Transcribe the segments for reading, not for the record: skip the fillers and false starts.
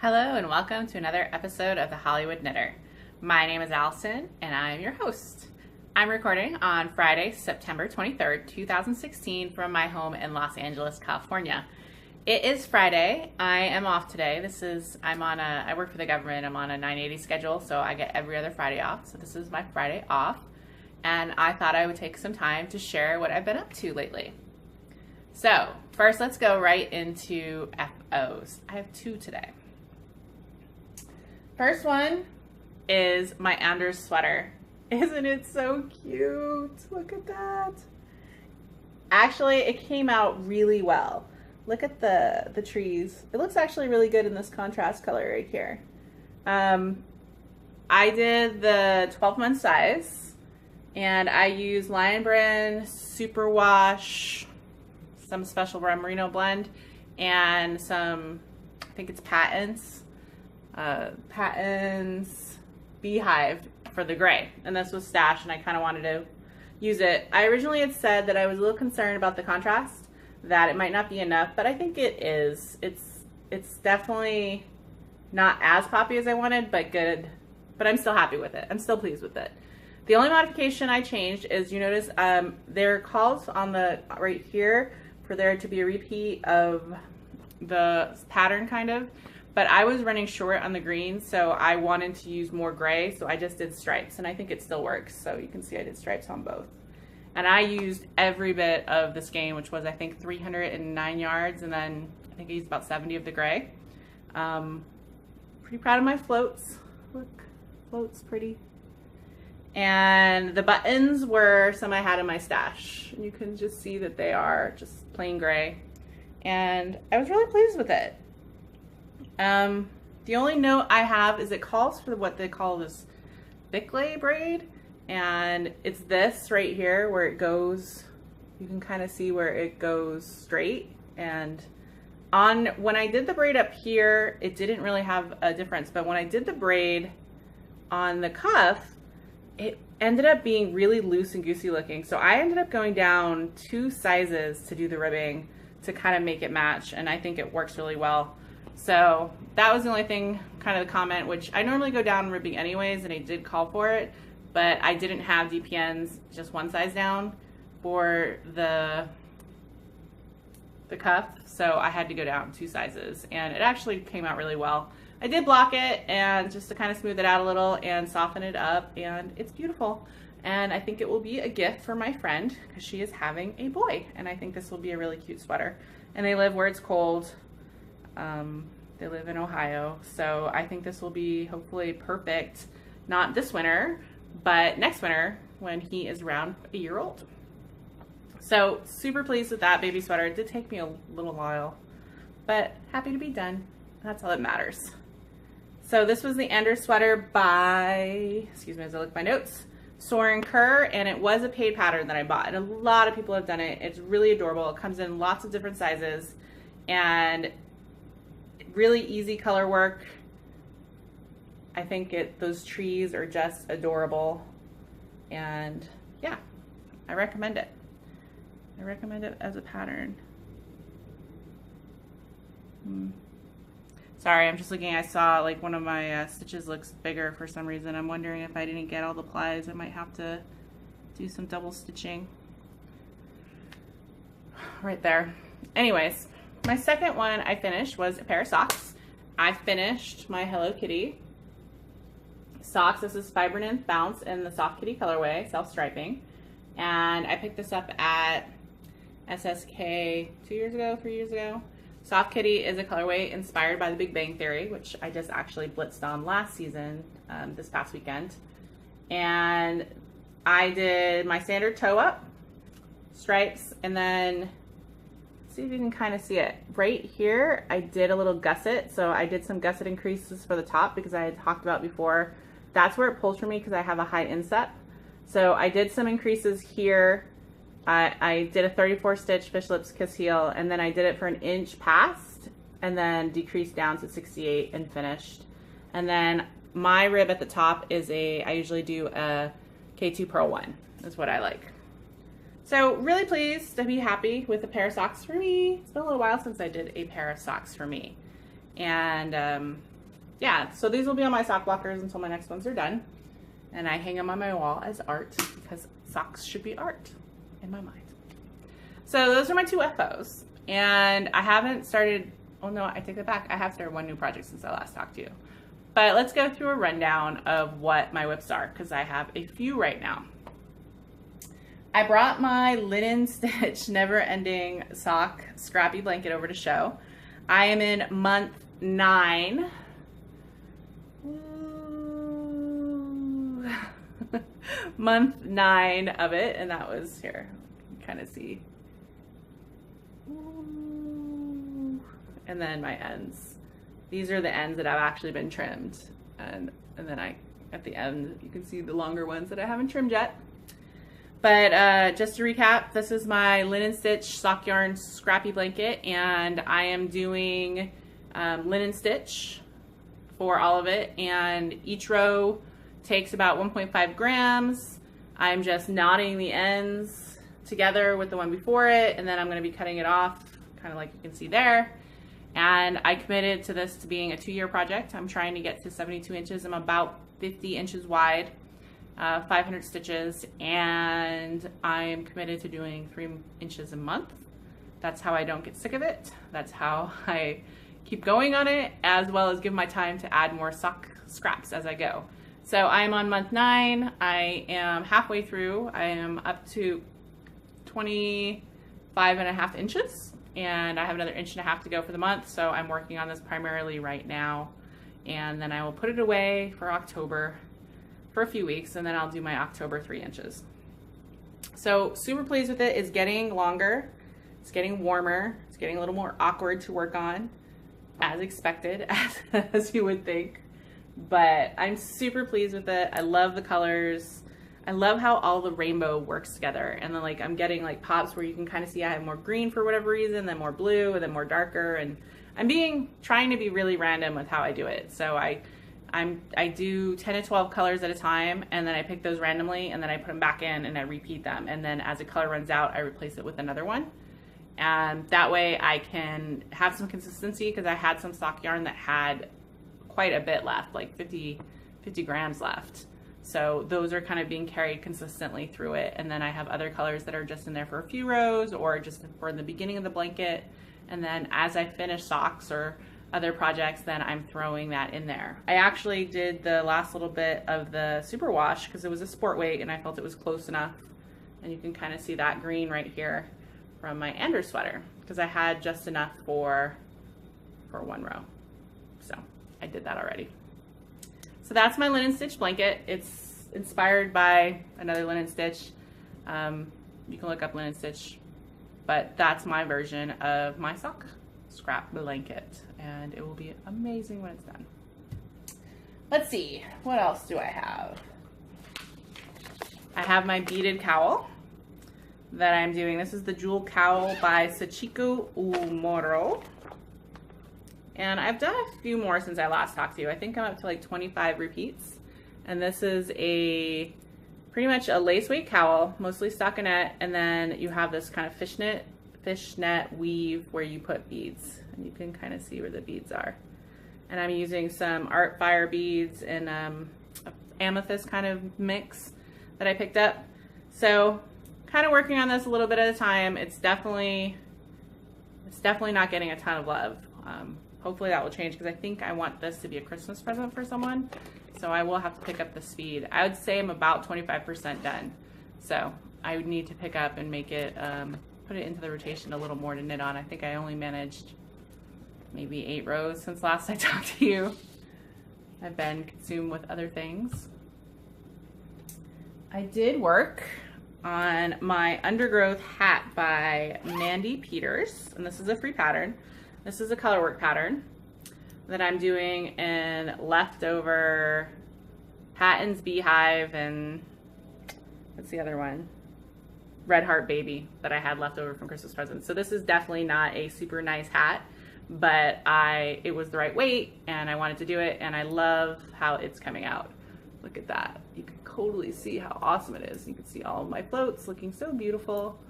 Hello and welcome to another episode of The Hollywood Knitter. My name is Allison and I am your host. I'm recording on Friday, September 23rd, 2016 from my home in Los Angeles, California. It is Friday. I am off today. I work for the government. I'm on a 980 schedule, so I get every other Friday off. So this is my Friday off. And I thought I would take some time to share what I've been up to lately. So first, let's go right into FOs. I have two today. First one is my Anders sweater. Isn't it so cute? Look at that. Actually, it came out really well. Look at the trees. It looks actually really good in this contrast color right here. I did the 12-month size, and I used Lion Brand Superwash, some special merino blend, and some, I think it's Patents Beehive for the gray, and this was stashed and I kind of wanted to use it. I originally had said that I was a little concerned about the contrast, that it might not be enough, but I think it is. It's definitely not as poppy as I wanted, but good, but I'm still happy with it. I'm still pleased with it. The only modification I changed is, you notice there calls on the right here for there to be a repeat of the pattern kind of. But I was running short on the green, so I wanted to use more gray, so I just did stripes, and I think it still works. So you can see I did stripes on both. And I used every bit of the skein, which was, I think, 309 yards, and then I think I used about 70 of the gray. Pretty proud of my floats. Look, floats pretty. And the buttons were some I had in my stash. You can just see that they are just plain gray. And I was really pleased with it. The only note I have is it calls for what they call this Bickley braid, and it's this right here where it goes, you can kind of see where it goes straight, and when I did the braid up here, it didn't really have a difference, but when I did the braid on the cuff, it ended up being really loose and goosey looking, so I ended up going down 2 sizes to do the ribbing to kind of make it match, and I think it works really well. So that was the only thing, kind of the comment, which I normally go down ribbing anyways, and I did call for it, but I didn't have DPNs just 1 size down for the cuff, so I had to go down 2 sizes, and it actually came out really well. I did block it and just to kind of smooth it out a little and soften it up, and it's beautiful. And I think it will be a gift for my friend because she is having a boy, and I think this will be a really cute sweater. And they live where it's cold. They live in Ohio, so I think this will be hopefully perfect, not this winter, but next winter when he is around a year old. So super pleased with that baby sweater. It did take me a little while, but happy to be done. That's all that matters. So this was the Anders sweater by, excuse me as I look at my notes, Soren Kerr, and it was a paid pattern that I bought, and a lot of people have done it. It's really adorable. It comes in lots of different sizes, and really easy color work. I think those trees are just adorable, and yeah, I recommend it. I recommend it as a pattern. Sorry, I'm just looking. I saw like one of my stitches looks bigger for some reason. I'm wondering if I didn't get all the plies. I might have to do some double stitching right there. Anyways, my second one I finished was a pair of socks. I finished my Hello Kitty socks. This is Fiber Nymph Bounce in the Soft Kitty colorway, self-striping. And I picked this up at SSK 2 years ago, 3 years ago. Soft Kitty is a colorway inspired by the Big Bang Theory, which I just actually blitzed on last season, this past weekend. And I did my standard toe up, stripes, and then see if you can kind of see it. Right here, I did a little gusset. So I did some gusset increases for the top because I had talked about before. That's where it pulls for me because I have a high instep. So I did some increases here. I did a 34 stitch fish lips kiss heel, and then I did it for 1 inch past and then decreased down to 68 and finished. And then my rib at the top is I usually do a K2 Pearl 1. That's what I like. So really pleased to be happy with a pair of socks for me. It's been a little while since I did a pair of socks for me. And yeah, so these will be on my sock blockers until my next ones are done. And I hang them on my wall as art because socks should be art in my mind. So those are my 2 FOs. And I haven't started, oh no, I take that back. I have started 1 new project since I last talked to you. But let's go through a rundown of what my whips are because I have a few right now. I brought my linen stitch never ending sock Scrappy blanket over to show. I am in month 9. Month 9 of it, and that was here. You can kind of see. And then my ends. These are the ends that I've actually been trimmed, and then at the end you can see the longer ones that I haven't trimmed yet. But just to recap, this is my linen stitch sock yarn Scrappy blanket, and I am doing linen stitch for all of it, and each row takes about 1.5 grams. I'm just knotting the ends together with the one before it, and then I'm going to be cutting it off, kind of like you can see there. And I committed to this to being a 2-year project. I'm trying to get to 72 inches. I'm about 50 inches wide, 500 stitches, and I'm committed to doing 3 inches a month. That's how I don't get sick of it. That's how I keep going on it, as well as give my time to add more sock scraps as I go. So I'm on month 9. I am halfway through. I am up to 25.5 inches, and I have another 1.5 inches to go for the month. So I'm working on this primarily right now, and then I will put it away for October for a few weeks, and then I'll do my October 3 inches. So super pleased with it. It's getting longer. It's getting warmer. It's getting a little more awkward to work on, as expected, as you would think. But I'm super pleased with it. I love the colors. I love how all the rainbow works together. And then like I'm getting like pops where you can kind of see I have more green for whatever reason, then more blue, and then more darker. And I'm trying to be really random with how I do it. So I do 10 to 12 colors at a time, and then I pick those randomly, and then I put them back in and I repeat them. And then as a color runs out, I replace it with another one. And that way I can have some consistency, because I had some sock yarn that had quite a bit left, like 50 grams left. So those are kind of being carried consistently through it. And then I have other colors that are just in there for a few rows or just for the beginning of the blanket. And then as I finish socks or other projects, then I'm throwing that in there. I actually did the last little bit of the superwash because it was a sport weight and I felt it was close enough. And you can kind of see that green right here from my Anders sweater, because I had just enough for 1 row. So I did that already. So that's my linen stitch blanket. It's inspired by another linen stitch. You can look up linen stitch, but that's my version of my sock scrap blanket, and it will be amazing when it's done. Let's see, what else do I have? I have my beaded cowl that I'm doing. This is the Jewel Cowl by Sachiko Umoro. And I've done a few more since I last talked to you. I think I'm up to like 25 repeats. And this is pretty much a lace weight cowl, mostly stockinette, and then you have this kind of fishnet weave where you put beads. And you can kind of see where the beads are. And I'm using some Art Fire beads and amethyst kind of mix that I picked up. So kind of working on this a little bit at a time. It's definitely not getting a ton of love. Hopefully that will change, because I think I want this to be a Christmas present for someone. So I will have to pick up the speed. I would say I'm about 25% done. So I would need to pick up and make it, put it into the rotation a little more to knit on. I think I only managed maybe 8 rows since last I talked to you. I've been consumed with other things. I did work on my undergrowth hat by Mandy Peters, and this is a free pattern. This is a color work pattern that I'm doing in leftover Patton's Beehive and what's the other one? Red Heart Baby that I had left over from Christmas presents. So this is definitely not a super nice hat, but it was the right weight and I wanted to do it, and I love how it's coming out. Look at that. You can totally see how awesome it is. You can see all of my floats looking so beautiful,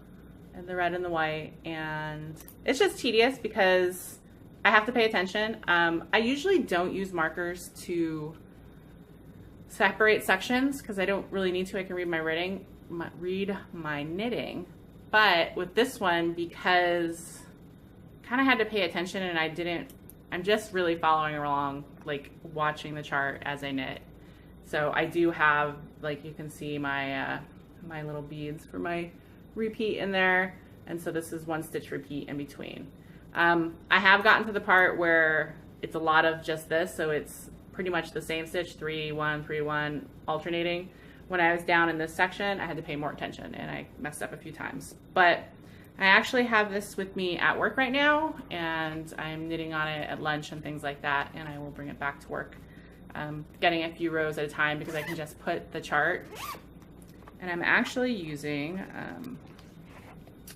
and the red and the white. And it's just tedious because I have to pay attention. I usually don't use markers to separate sections because I don't really need to. I can read my knitting. But with this one, because I kind of had to pay attention and I'm just really following along, like watching the chart as I knit. So I do have, like you can see my my little beads for my repeat in there. And so this is 1 stitch repeat in between. I have gotten to the part where it's a lot of just this, so it's pretty much the same stitch, 3, 1, 3, 1, alternating. When I was down in this section, I had to pay more attention and I messed up a few times. But I actually have this with me at work right now, and I'm knitting on it at lunch and things like that, and I will bring it back to work. Getting a few rows at a time because I can just put the chart. And I'm actually using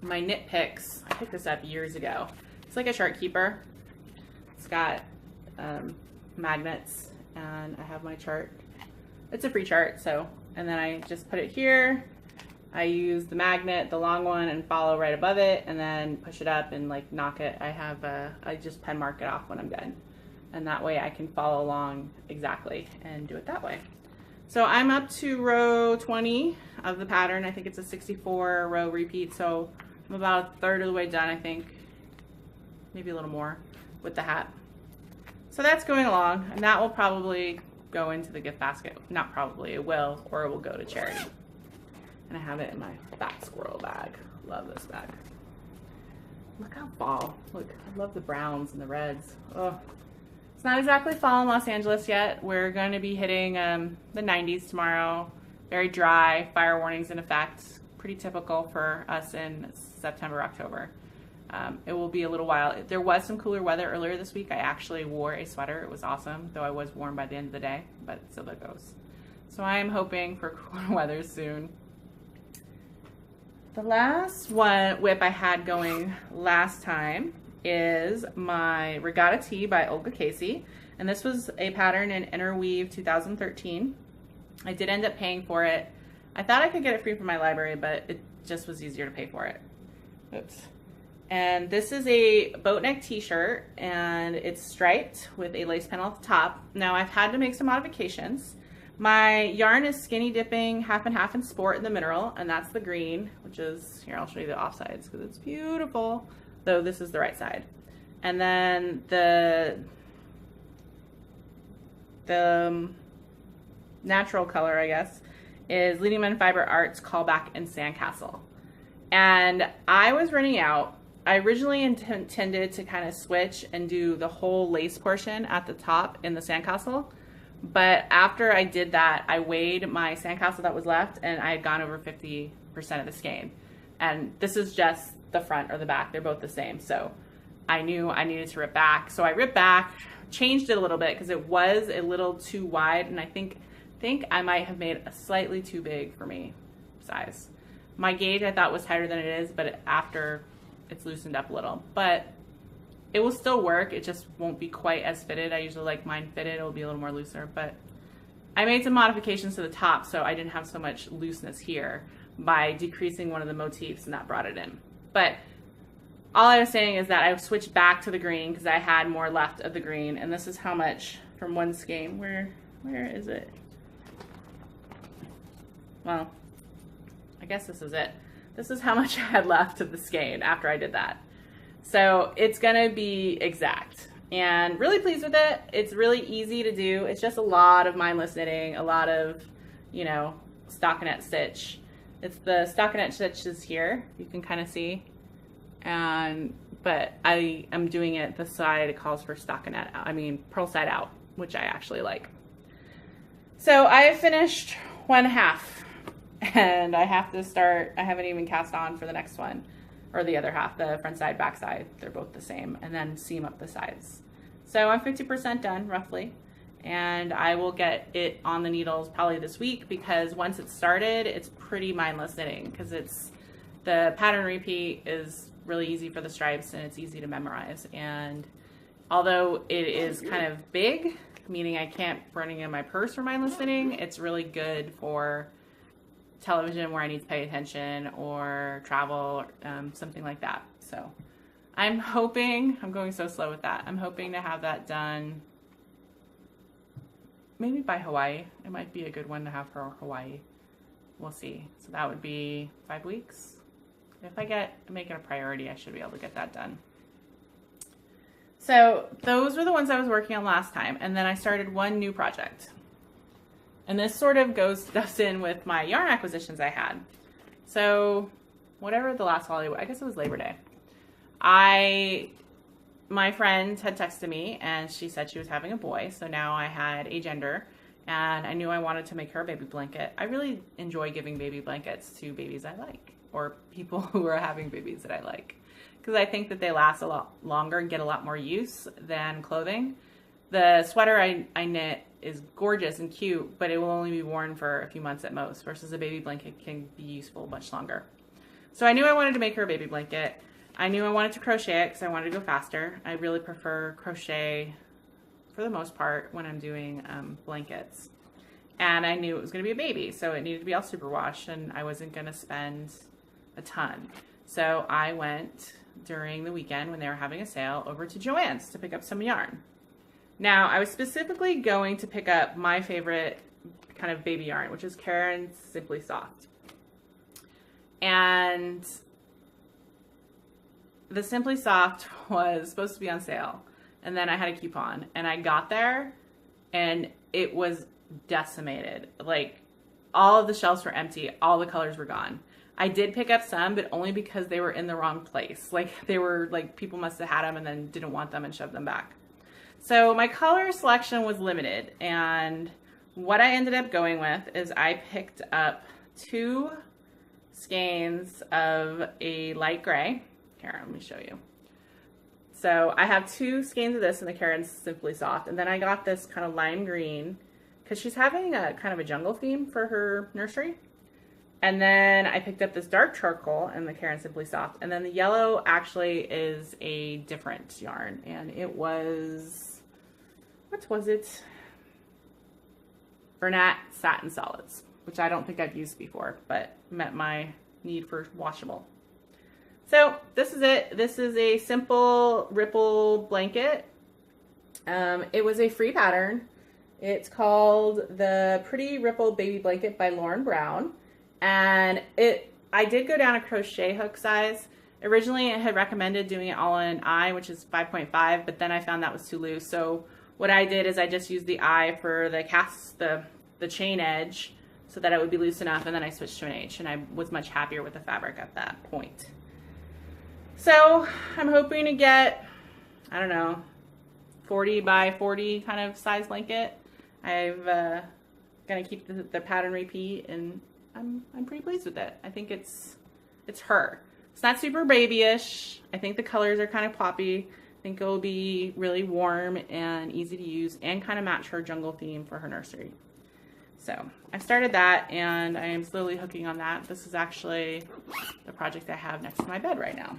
my Knit Picks. I picked this up years ago. It's like a chart keeper. It's got magnets, and I have my chart. It's a free chart, so, and then I just put it here. I use the magnet, the long one, and follow right above it, and then push it up and like knock it. I just pen mark it off when I'm done. And that way I can follow along exactly and do it that way. So I'm up to row 20 of the pattern. I think it's a 64 row repeat, so I'm about a third of the way done, I think. Maybe a little more with the hat. So that's going along, and that will probably go into the gift basket. Not probably, it will, or it will go to charity. And I have it in my fat squirrel bag. Love this bag. Look how fall. Look, I love the browns and the reds. Oh, it's not exactly fall in Los Angeles yet. We're going to be hitting the 90s tomorrow. Very dry, fire warnings in effect. Pretty typical for us in September, October. It will be a little while. There was some cooler weather earlier this week. I actually wore a sweater. It was awesome, though I was warm by the end of the day, but still it goes. So I am hoping for cooler weather soon. The last whip I had going last time is my Regatta T by Olga Casey, and this was a pattern in Interweave 2013. I did end up paying for it. I thought I could get it free from my library, but it just was easier to pay for it. Oops. And this is a boat neck t-shirt, and it's striped with a lace panel at the top. Now I've had to make some modifications. My yarn is skinny dipping half and half in sport in the mineral, and that's the green, which is, here I'll show you the off sides because it's beautiful, though this is the right side. And then the natural color, I guess, is Leading Men Fiber Arts Callback and Sandcastle. And I was running out. I originally intended to kind of switch and do the whole lace portion at the top in the sandcastle. But after I did that, I weighed my sandcastle that was left, and I had gone over 50% of the skein. And this is just the front or the back. They're both the same. So I knew I needed to rip back. So I ripped back, changed it a little bit because it was a little too wide. And I think I might have made a slightly too big for me size. My gauge I thought was tighter than it is, but after it's loosened up a little. But it will still work, it just won't be quite as fitted. I usually like mine fitted, it'll be a little more looser, but I made some modifications to the top so I didn't have so much looseness here by decreasing one of the motifs, and that brought it in. But all I was saying is that I switched back to the green because I had more left of the green, and this is how much from one skein. Where is it? Well, I guess this is it. This is how much I had left of the skein after I did that. So it's gonna be exact, and really pleased with it. It's really easy to do. It's just a lot of mindless knitting, a lot of, you know, stockinette stitch. It's the stockinette stitches here, you can kind of see, but I am doing it the side it calls for stockinette, I mean purl side out, which I actually like. So I have finished 1/2, and I have to start, I haven't even cast on for the next one. Or the other half, the front side, back side, they're both the same, and then seam up the sides. So I'm 50% done, roughly, and I will get it on the needles probably this week, because once it's started, it's pretty mindless knitting, because the pattern repeat is really easy for the stripes, and it's easy to memorize. And although it is kind of big, meaning I can't bring it in my purse for mindless knitting, it's really good for television where I need to pay attention, or travel, something like that. So I'm hoping, I'm going so slow with that. I'm hoping to have that done maybe by Hawaii. It might be a good one to have for Hawaii. We'll see. So that would be 5 weeks. If I make it a priority, I should be able to get that done. So those were the ones I was working on last time. And then I started one new project. And this sort of goes in with my yarn acquisitions I had. So whatever the last holiday, I guess it was Labor Day. My friend had texted me and she said she was having a boy. So now I had a gender and I knew I wanted to make her a baby blanket. I really enjoy giving baby blankets to babies I like or people who are having babies that I like. Because I think that they last a lot longer and get a lot more use than clothing. The sweater I knit is gorgeous and cute, but it will only be worn for a few months at most, versus a baby blanket can be useful much longer. So I knew I wanted to make her a baby blanket. I knew I wanted to crochet it because I wanted to go faster. I really prefer crochet for the most part when I'm doing blankets. And I knew it was going to be a baby, so it needed to be all superwash, and I wasn't going to spend a ton. So I went during the weekend when they were having a sale over to Joann's to pick up some yarn. Now, I was specifically going to pick up my favorite kind of baby yarn, which is Karen's Simply Soft. And the Simply Soft was supposed to be on sale. And then I had a coupon. And I got there, and it was decimated. Like, all of the shelves were empty. All the colors were gone. I did pick up some, but only because they were in the wrong place. Like, they were, like, people must have had them and then didn't want them and shoved them back. So my color selection was limited, and what I ended up going with is I picked up 2 skeins of a light gray. Here, let me show you. So I have 2 skeins of this in the Karen's Simply Soft, and then I got this kind of lime green because she's having a kind of a jungle theme for her nursery. And then I picked up this dark charcoal in the Karen's Simply Soft, and then the yellow actually is a different yarn, and it was, what was it? Bernat Satin Solids, which I don't think I've used before, but met my need for washable. So this is it. This is a simple ripple blanket. It was a free pattern. It's called the Pretty Ripple Baby Blanket by Lauren Brown. And I did go down a crochet hook size. Originally it had recommended doing it all in I, which is 5.5, but then I found that was too loose. So what I did is I just used the I for the chain edge so that it would be loose enough, and then I switched to an H, and I was much happier with the fabric at that point. So I'm hoping to get, I don't know, 40 by 40 kind of size blanket. I'm gonna keep the pattern repeat, and I'm pretty pleased with it. I think it's her. It's not super babyish. I think the colors are kind of poppy. I think it'll be really warm and easy to use and kind of match her jungle theme for her nursery. So I started that, and I am slowly hooking on that. This is actually the project I have next to my bed right now.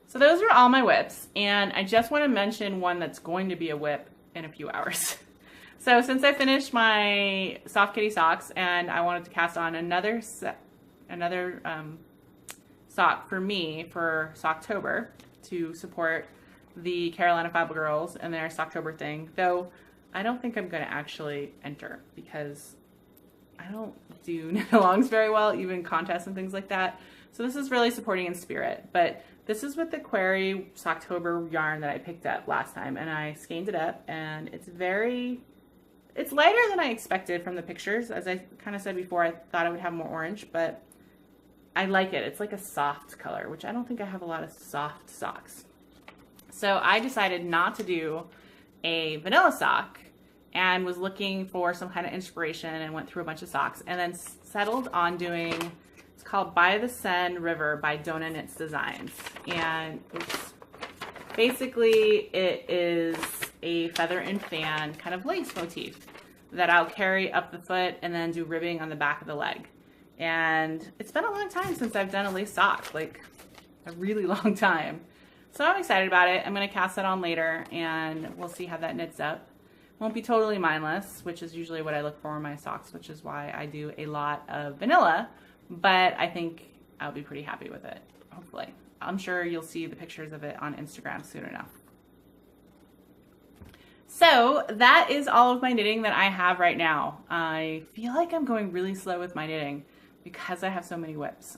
So those are all my whips, and I just want to mention one that's going to be a whip in a few hours. So since I finished my Soft Kitty socks and I wanted to cast on another sock for me for Socktober to support the Carolina Fab Girls and their Socktober thing, though I don't think I'm going to actually enter because I don't do knit-alongs very well, even contests and things like that. So this is really supporting in spirit, but this is with the Query Socktober yarn that I picked up last time, and I skeined it up, and it's lighter than I expected from the pictures. As I kind of said before, I thought I would have more orange, but I like it. It's like a soft color, which I don't think I have a lot of soft socks. So I decided not to do a vanilla sock and was looking for some kind of inspiration and went through a bunch of socks, and then settled on doing, it's called By the Seine River by Donna Knits Designs. And it's basically, it is a feather and fan kind of lace motif that I'll carry up the foot and then do ribbing on the back of the leg. And it's been a long time since I've done a lace sock, like a really long time. So I'm excited about it. I'm going to cast that on later, and we'll see how that knits up. Won't be totally mindless, which is usually what I look for in my socks, which is why I do a lot of vanilla. But I think I'll be pretty happy with it, hopefully. I'm sure you'll see the pictures of it on Instagram soon enough. So that is all of my knitting that I have right now. I feel like I'm going really slow with my knitting because I have so many whips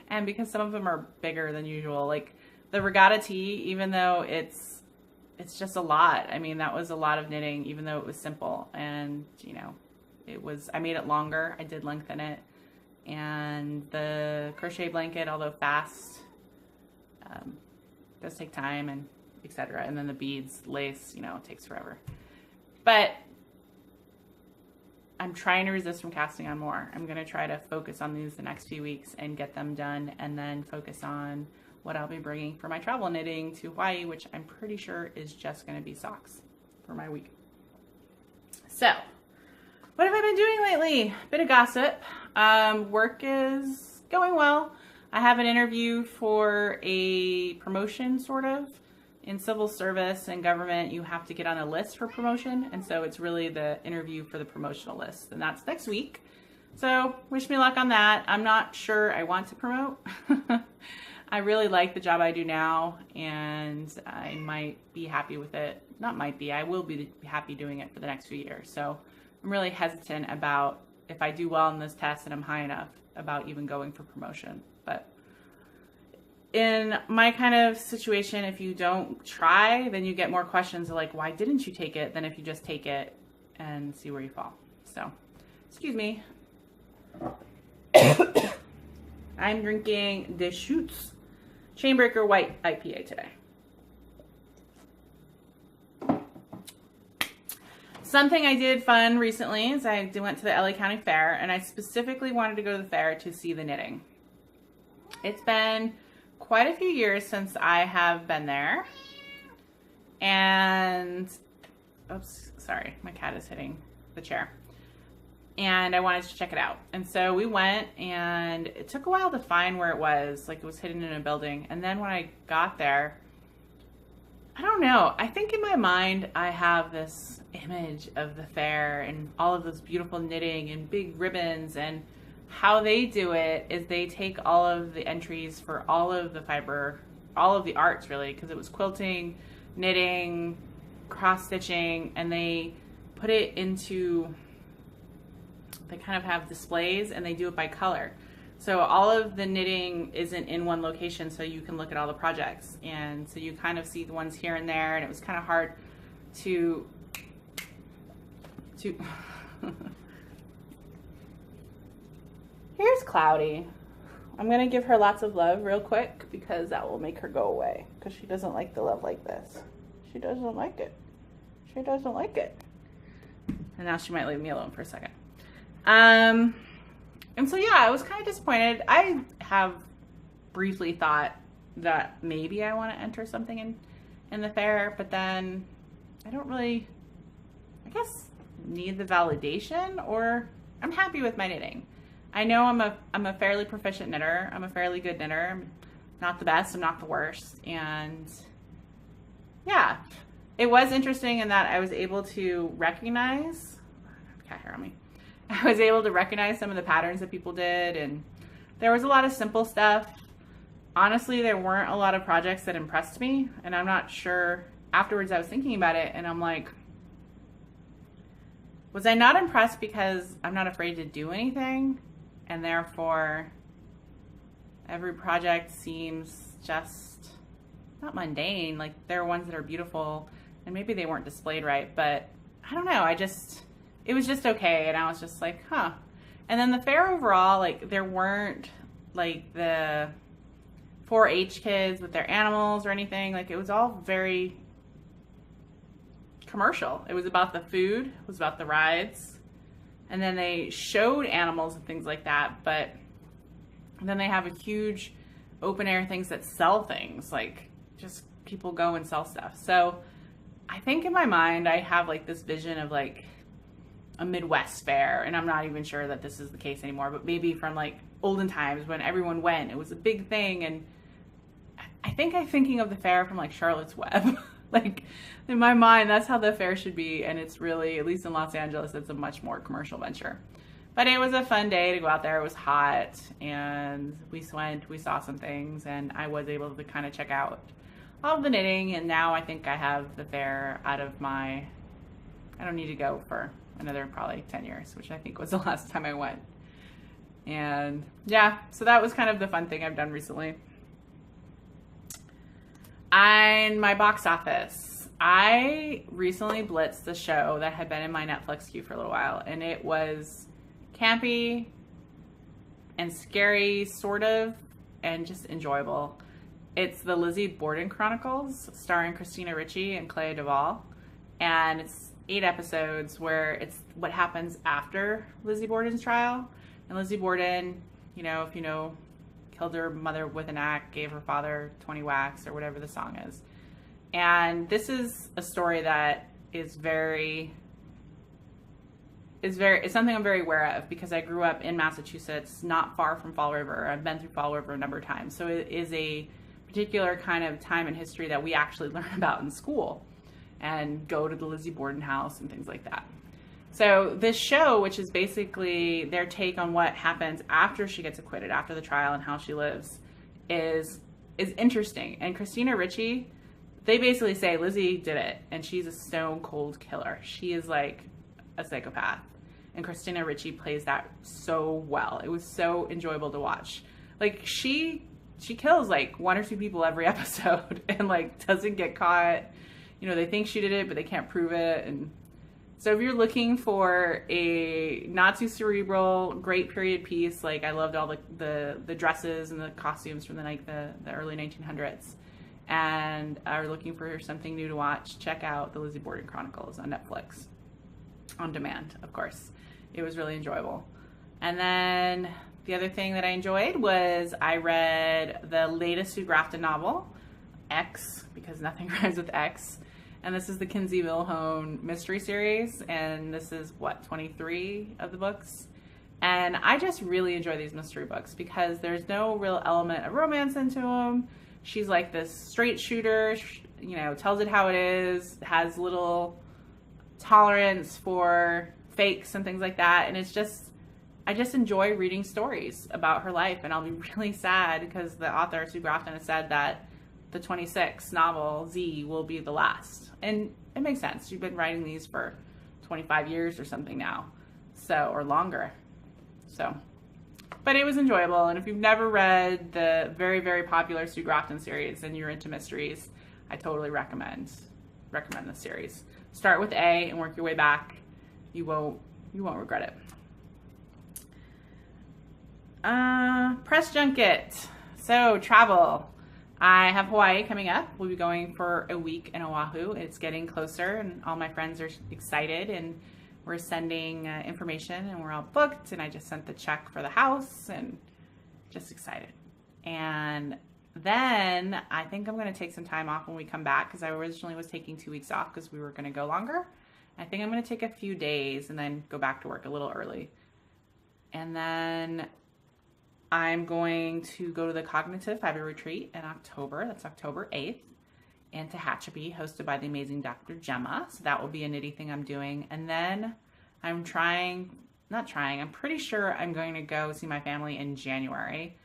and because some of them are bigger than usual. Like the Regatta T, even though it's just a lot. I mean, that was a lot of knitting, even though it was simple. And, you know, I made it longer. I did lengthen it. And the crochet blanket, although fast, does take time and etc. And then the beads, lace, you know, it takes forever. But I'm trying to resist from casting on more. I'm going to try to focus on these the next few weeks and get them done, and then focus on what I'll be bringing for my travel knitting to Hawaii, which I'm pretty sure is just going to be socks for my week. So, what have I been doing lately? Bit of gossip. Work is going well. I have an interview for a promotion, sort of. In civil service and government, you have to get on a list for promotion, and so it's really the interview for the promotional list, and that's next week. So wish me luck on that. I'm not sure I want to promote. I really like the job I do now, and I might be happy with it. Not might be, I will be happy doing it for the next few years. So I'm really hesitant about if I do well in this test and I'm high enough about even going for promotion. But in my kind of situation, if you don't try, then you get more questions like, why didn't you take it, than if you just take it and see where you fall. So, excuse me. I'm drinking Deschutes Chainbreaker White IPA today. Something I did fun recently is I went to the LA County Fair, and I specifically wanted to go to the fair to see the knitting. It's been quite a few years since I have been there, and oops, sorry, my cat is hitting the chair, and I wanted to check it out. And so we went, and it took a while to find where it was, like it was hidden in a building. And then when I got there, I don't know, I think in my mind I have this image of the fair and all of those beautiful knitting and big ribbons, and how they do it is they take all of the entries for all of the fiber, all of the arts really, because it was quilting, knitting, cross stitching, and they put it into, they kind of have displays, and they do it by color. So all of the knitting isn't in one location, so you can look at all the projects, and so you kind of see the ones here and there, and it was kind of hard to Here's Cloudy. I'm gonna give her lots of love real quick because that will make her go away, because she doesn't like the love like this. She doesn't like it. She doesn't like it. And now she might leave me alone for a second. And so yeah, I was kind of disappointed. I have briefly thought that maybe I want to enter something in the fair, but then I don't really, I guess, need the validation, or I'm happy with my knitting. I know I'm a fairly proficient knitter. I'm a fairly good knitter. I'm not the best, I'm not the worst. And yeah, it was interesting in that I was able to recognize, cat hair on me. I was able to recognize some of the patterns that people did, and there was a lot of simple stuff. Honestly, there weren't a lot of projects that impressed me, and I'm not sure. Afterwards, I was thinking about it, and I'm like, was I not impressed because I'm not afraid to do anything, and therefore every project seems just not mundane? Like, there are ones that are beautiful, and maybe they weren't displayed right, but I don't know, it was just okay, and I was just like, huh. And then the fair overall, like, there weren't like the 4-H kids with their animals or anything. Like, it was all very commercial. It was about the food, it was about the rides, and then they showed animals and things like that, but then they have a huge open air things that sell things, like just people go and sell stuff. So I think in my mind I have like this vision of like a Midwest fair, and I'm not even sure that this is the case anymore, but maybe from like olden times when everyone went, it was a big thing. And I think I'm thinking of the fair from like Charlotte's Web. Like, in my mind, that's how the fair should be, and it's really, at least in Los Angeles, it's a much more commercial venture. But it was a fun day to go out there. It was hot, and we saw some things, and I was able to kind of check out all of the knitting, and now I think I have the fair out of my, I don't need to go for another probably 10 years, which I think was the last time I went. And yeah, so that was kind of the fun thing I've done recently. And my box office. I recently blitzed the show that had been in my Netflix queue for a little while, and it was campy and scary, sort of, and just enjoyable. It's the Lizzie Borden Chronicles, starring Christina Ricci and Clea Duvall, and it's 8 episodes where it's what happens after Lizzie Borden's trial. And Lizzie Borden, you know, if you know, killed her mother with an axe, gave her father 20 whacks, or whatever the song is. And this is a story that is it's something I'm very aware of, because I grew up in Massachusetts, not far from Fall River. I've been through Fall River a number of times. So it is a particular kind of time in history that we actually learn about in school and go to the Lizzie Borden house and things like that. So this show, which is basically their take on what happens after she gets acquitted, after the trial, and how she lives, is interesting. And Christina Ricci, they basically say Lizzie did it, and she's a stone cold killer. She is like a psychopath. And Christina Ricci plays that so well. It was so enjoyable to watch. Like, she kills like 1 or 2 people every episode, and like doesn't get caught. You know, they think she did it, but they can't prove it. And so if you're looking for a not too cerebral, great period piece, like I loved all the dresses and the costumes from the early 1900s, and are looking for something new to watch, check out the Lizzie Borden Chronicles on Netflix. On demand, of course. It was really enjoyable. And then the other thing that I enjoyed was I read the latest Sue Grafton novel, X, because nothing rhymes with X. And this is the Kinsey Millhone mystery series, and this is, 23 of the books. And I just really enjoy these mystery books because there's no real element of romance into them. She's like this straight shooter, you know, tells it how it is, has little tolerance for fakes and things like that. And it's just, I just enjoy reading stories about her life, and I'll be really sad because the author, Sue Grafton, has said that the 26th novel, Z, will be the last. And it makes sense. She's been writing these for 25 years or something now, so, or longer. So, but it was enjoyable. And if you've never read the very, very popular Sue Grafton series and you're into mysteries, I totally recommend this series. Start with A and work your way back. You won't regret it. Press junket. So travel. I have Hawaii coming up. We'll be going for a week in Oahu. It's getting closer, and all my friends are excited, and we're sending information, and we're all booked, and I just sent the check for the house, and just excited. And then I think I'm going to take some time off when we come back, because I originally was taking 2 weeks off because we were going to go longer. I think I'm going to take a few days and then go back to work a little early. And then I'm going to go to the Cognitive Fiber Retreat in October. That's October 8th. And to Tehachapi, hosted by the amazing Dr. Gemma. So that will be a nitty thing I'm doing. And then I'm pretty sure I'm going to go see my family in January.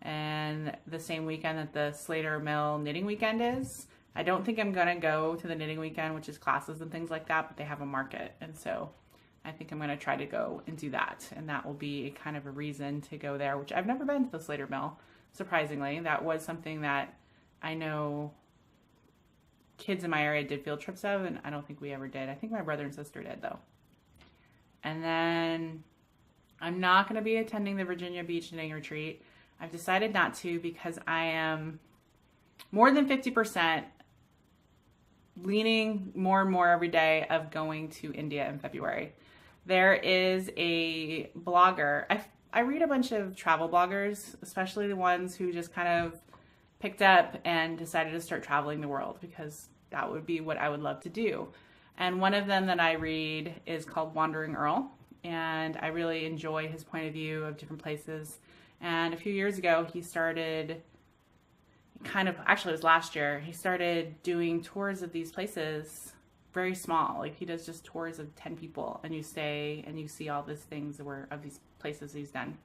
And the same weekend that the Slater Mill Knitting Weekend is. I don't think I'm going to go to the knitting weekend, which is classes and things like that, but they have a market. And so I think I'm going to try to go and do that. And that will be kind of a reason to go there, which I've never been to the Slater Mill, surprisingly. That was something that I know kids in my area did field trips of, and I don't think we ever did. I think my brother and sister did, though. And then I'm not going to be attending the Virginia Beach Knitting Retreat. I've decided not to because I am more than 50% leaning more and more every day of going to India in February. There is a blogger. I read a bunch of travel bloggers, especially the ones who just kind of picked up and decided to start traveling the world, because that would be what I would love to do. And one of them that I read is called Wandering Earl, and I really enjoy his point of view of different places. And a few years ago, he started actually it was last year, he started doing tours of these places very small. Like he does just tours of 10 people and you stay and you see all these things of these places he's done.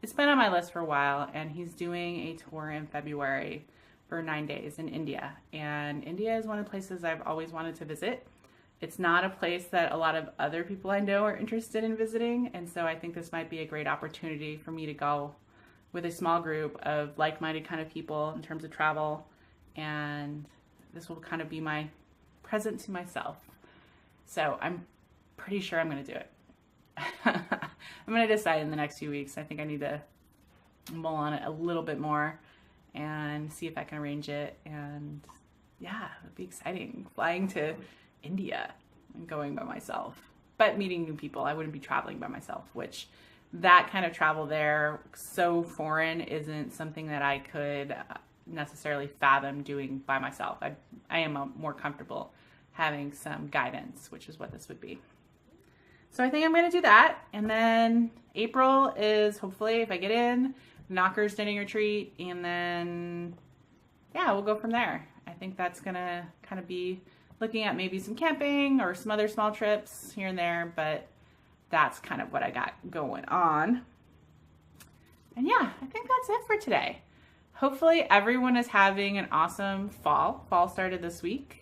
It's been on my list for a while, and he's doing a tour in February for 9 days in India. And India is one of the places I've always wanted to visit. It's not a place that a lot of other people I know are interested in visiting. And so I think this might be a great opportunity for me to go with a small group of like-minded kind of people in terms of travel. And this will kind of be my present to myself. So I'm pretty sure I'm going to do it. I'm going to decide in the next few weeks. I think I need to mull on it a little bit more and see if I can arrange it. And yeah, it'd be exciting. Flying to India and going by myself, but meeting new people. I wouldn't be traveling by myself, which that kind of travel there, so foreign, isn't something that I could necessarily fathom doing by myself. I am more comfortable having some guidance, which is what this would be. So I think I'm going to do that. And then April is hopefully, if I get in, Knockers Knitting Retreat. And then, yeah, we'll go from there. I think that's going to kind of be looking at maybe some camping or some other small trips here and there. But that's kind of what I got going on. And yeah, I think that's it for today. Hopefully everyone is having an awesome fall. Fall started this week.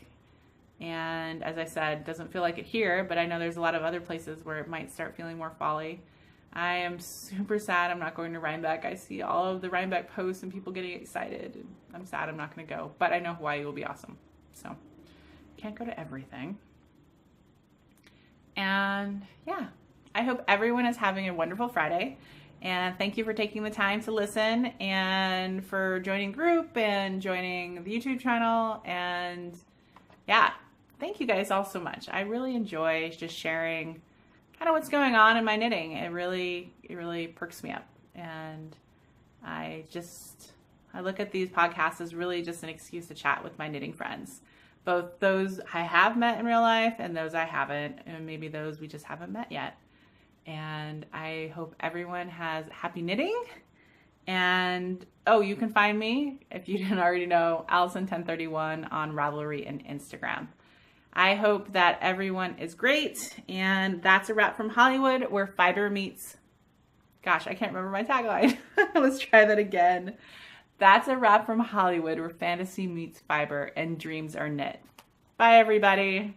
And as I said, doesn't feel like it here, but I know there's a lot of other places where it might start feeling more fall-y. I am super sad I'm not going to Rhinebeck. I see all of the Rhinebeck posts and people getting excited. I'm sad I'm not going to go, but I know Hawaii will be awesome. So can't go to everything. And yeah, I hope everyone is having a wonderful Friday. And thank you for taking the time to listen and for joining group and joining the YouTube channel. And yeah, thank you guys all so much. I really enjoy just sharing kind of what's going on in my knitting. It really perks me up. And I look at these podcasts as really just an excuse to chat with my knitting friends. Both those I have met in real life and those I haven't, and maybe those we just haven't met yet. And I hope everyone has happy knitting. And oh, you can find me, if you didn't already know, Allison1031 on Ravelry and Instagram. I hope that everyone is great. And that's a wrap from Hollywood, where fiber meets... Gosh, I can't remember my tagline. Let's try that again. That's a wrap from Hollywood, where fantasy meets fiber and dreams are knit. Bye, everybody.